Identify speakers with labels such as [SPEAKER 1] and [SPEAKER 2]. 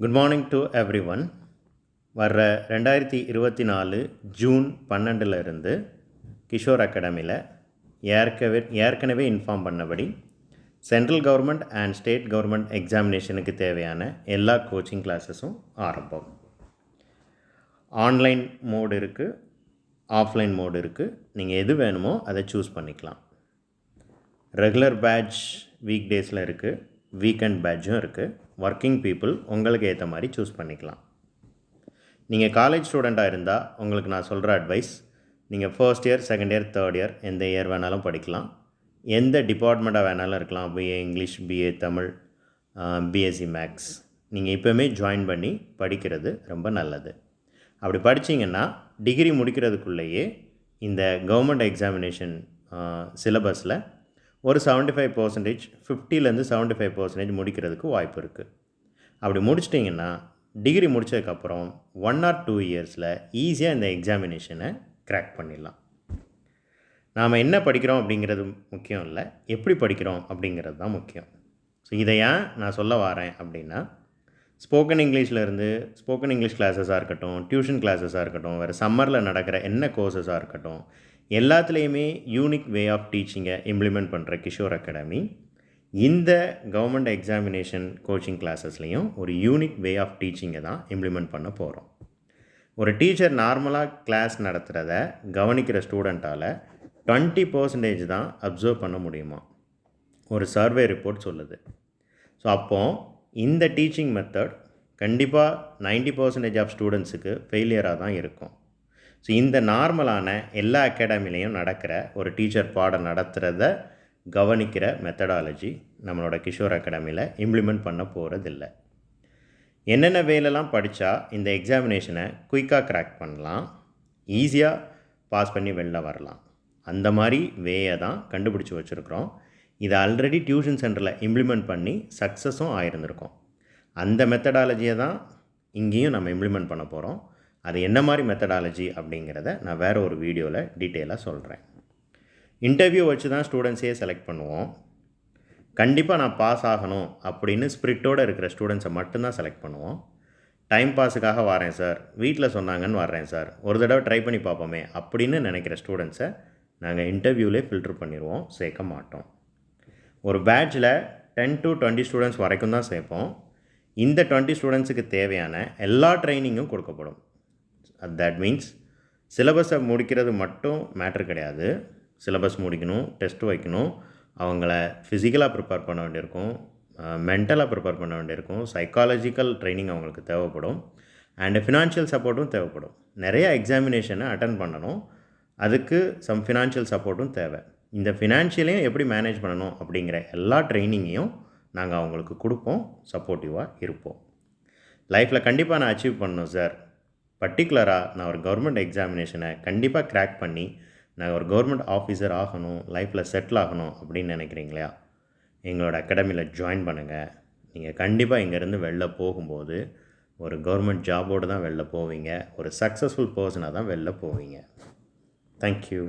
[SPEAKER 1] Good morning to everyone. வர்ற 2024 June 12 இருந்து கிஷோர் அகாடமியில் ஏற்கனவே இன்ஃபார்ம் பண்ணபடி central government and state government எக்ஸாமினேஷனுக்கு தேவையான எல்லா கோச்சிங் கிளாஸஸும் ஆரம்பம். ஆன்லைன் மோடு இருக்குது, ஆஃப்லைன் மோடு இருக்குது. நீங்கள் எது வேணுமோ அதை சூஸ் பண்ணிக்கலாம். ரெகுலர் பேட்ச் வீக் டேஸில் இருக்குது, வீக்கெண்ட் பேட்சும் இருக்குது. ஒர்க்கிங் பீப்புள் உங்களுக்கு ஏற்ற மாதிரி சூஸ் பண்ணிக்கலாம். நீங்கள் காலேஜ் ஸ்டூடெண்ட்டாக இருந்தால் உங்களுக்கு நான் சொல்கிற அட்வைஸ், நீங்கள் first year, second year, third year எந்த இயர் வேணாலும் படிக்கலாம். எந்த டிபார்ட்மெண்ட்டாக வேணாலும் இருக்கலாம். BA English, BA Tamil, BSc maths. நீங்கள் இப்போவுமே ஜாயின் பண்ணி படிக்கிறது ரொம்ப நல்லது. அப்படி படித்தீங்கன்னா டிகிரி முடிக்கிறதுக்குள்ளேயே இந்த கவர்மெண்ட் எக்ஸாமினேஷன் சிலபஸில் ஒரு 75%, 50% 75% முடிக்கிறதுக்கு வாய்ப்பு இருக்குது. அப்படி முடிச்சிட்டிங்கன்னா டிகிரி முடித்ததுக்கப்புறம் 1 or 2 இயர்ஸில் ஈஸியாக இந்த எக்ஸாமினேஷனை கிராக் பண்ணிடலாம். நாம் என்ன படிக்கிறோம் அப்படிங்கிறது முக்கியம் இல்லை, எப்படி படிக்கிறோம் அப்படிங்கிறது தான் முக்கியம். ஸோ இதை ஏன் நான் சொல்ல வரேன் அப்படின்னா, ஸ்போக்கன் இங்கிலீஷ்லேருந்து ஸ்போக்கன் இங்கிலீஷ் கிளாஸஸாக இருக்கட்டும், டியூஷன் கிளாஸஸாக இருக்கட்டும், வேறு சம்மரில் நடக்கிற என்ன கோர்சஸாக இருக்கட்டும், எல்லாத்துலேயுமே யூனிக் வே ஆஃப் டீச்சிங்கை இம்ப்ளிமெண்ட் பண்ணுற கிஷோர் அகாடமி இந்த கவர்மெண்ட் எக்ஸாமினேஷன் கோச்சிங் கிளாஸஸ்லேயும் ஒரு யூனிக் வே ஆஃப் டீச்சிங்கை தான் இம்ப்ளிமெண்ட் பண்ண போகிறோம். ஒரு டீச்சர் நார்மலாக கிளாஸ் நடத்துகிறத கவனிக்கிற ஸ்டூடெண்ட்டால் 20% தான் அப்சர்வ் பண்ண முடியுமா, ஒரு சர்வே ரிப்போர்ட் சொல்லுது. ஸோ அப்போது இந்த டீச்சிங் மெத்தட் கண்டிப்பாக 90% ஆஃப் ஸ்டூடெண்ட்ஸுக்கு ஃபெயிலியராக தான் இருக்கும். ஸோ இந்த நார்மலான எல்லா அகாடமிலையும் நடக்கிற ஒரு டீச்சர் பாடம் நடத்துகிறத கவனிக்கிற மெத்தடாலஜி நம்மளோட கிஷோர் அகாடமியில் இம்ப்ளிமெண்ட் பண்ண போகிறதில்ல. என்னென்ன வேலைலாம் படித்தா இந்த எக்ஸாமினேஷனை குயிக்காக கிராக் பண்ணலாம், ஈஸியாக பாஸ் பண்ணி வெளில வரலாம், அந்த மாதிரி வேயை தான் கண்டுபிடிச்சி வச்சுருக்குறோம். இதை ஆல்ரெடி டியூஷன் சென்டரில் இம்ப்ளிமெண்ட் பண்ணி சக்ஸஸும் ஆகிருந்திருக்கோம். அந்த மெத்தடாலஜியை தான் இங்கேயும் நம்ம இம்ப்ளிமெண்ட் பண்ண போகிறோம். அது என்ன மாதிரி மெத்தடாலஜி அப்படிங்கிறத நான் வேறு ஒரு வீடியோவில் டீட்டெயிலாக சொல்கிறேன். இன்டர்வியூ வச்சு தான் ஸ்டூடெண்ட்ஸையே செலக்ட் பண்ணுவோம். கண்டிப்பாக நான் பாஸ் ஆகணும் அப்படின்னு ஸ்பிரிட்டோடு இருக்கிற ஸ்டூடெண்ட்ஸை மட்டும்தான் செலக்ட் பண்ணுவோம். டைம் பாஸுக்காக வரேன் சார், வீட்டில் சொன்னாங்கன்னு வர்றேன் சார், ஒரு தடவை ட்ரை பண்ணி பார்ப்போமே அப்படின்னு நினைக்கிற ஸ்டூடெண்ட்ஸை நாங்கள் இன்டர்வியூவிலே ஃபில்ட்ரு பண்ணிடுவோம், சேர்க்க மாட்டோம். ஒரு பேட்சில் 10 to 20 ஸ்டூடெண்ட்ஸ் வரைக்கும் தான் சேர்ப்போம். இந்த 20 ஸ்டூடெண்ட்ஸுக்கு தேவையான எல்லா ட்ரைனிங்கும் கொடுக்கப்படும். தட் மீன்ஸ் சிலபஸை முடிக்கிறது மட்டும் மேட்ரு கிடையாது. சிலபஸ் முடிக்கணும், டெஸ்ட் வைக்கணும், அவங்கள ஃபிசிக்கலாக ப்ரிப்பேர் பண்ண வேண்டியிருக்கும், மென்டலாக ப்ரிப்பேர் பண்ண வேண்டியிருக்கும், சைக்காலஜிக்கல் ட்ரைனிங் அவங்களுக்கு தேவைப்படும், அண்டு ஃபினான்ஷியல் சப்போர்ட்டும் தேவைப்படும். நிறையா எக்ஸாமினேஷனை அட்டன் பண்ணணும், அதுக்கு சம் ஃபினான்ஷியல் சப்போர்ட்டும் தேவை. இந்த ஃபினான்ஷியலையும் எப்படி மேனேஜ் பண்ணணும் அப்படிங்கிற எல்லா ட்ரைனிங்கையும் நாங்கள் அவங்களுக்கு கொடுப்போம், சப்போர்ட்டிவாக இருப்போம். லைஃப்பில் கண்டிப்பாக நான் அச்சீவ் பண்ணணும் சார், பர்டிகுலராக நான் ஒரு கவர்மெண்ட் எக்ஸாமினேஷனை கண்டிப்பாக கிராக் பண்ணி நான் ஒரு கவர்மெண்ட் ஆஃபீஸர் ஆகணும், லைஃப்பில் செட்டில் ஆகணும் அப்படின்னு நினைக்கிறீங்களா, எங்களோட அகாடமியில் ஜாயின் பண்ணுங்கள். நீங்கள் கண்டிப்பாக இங்கேருந்து வெளில போகும்போது ஒரு கவர்மெண்ட் ஜாபோடு தான் வெளில போவீங்க, ஒரு சக்ஸஸ்ஃபுல் பர்சனாக தான் வெளில போவீங்க. தேங்க்யூ.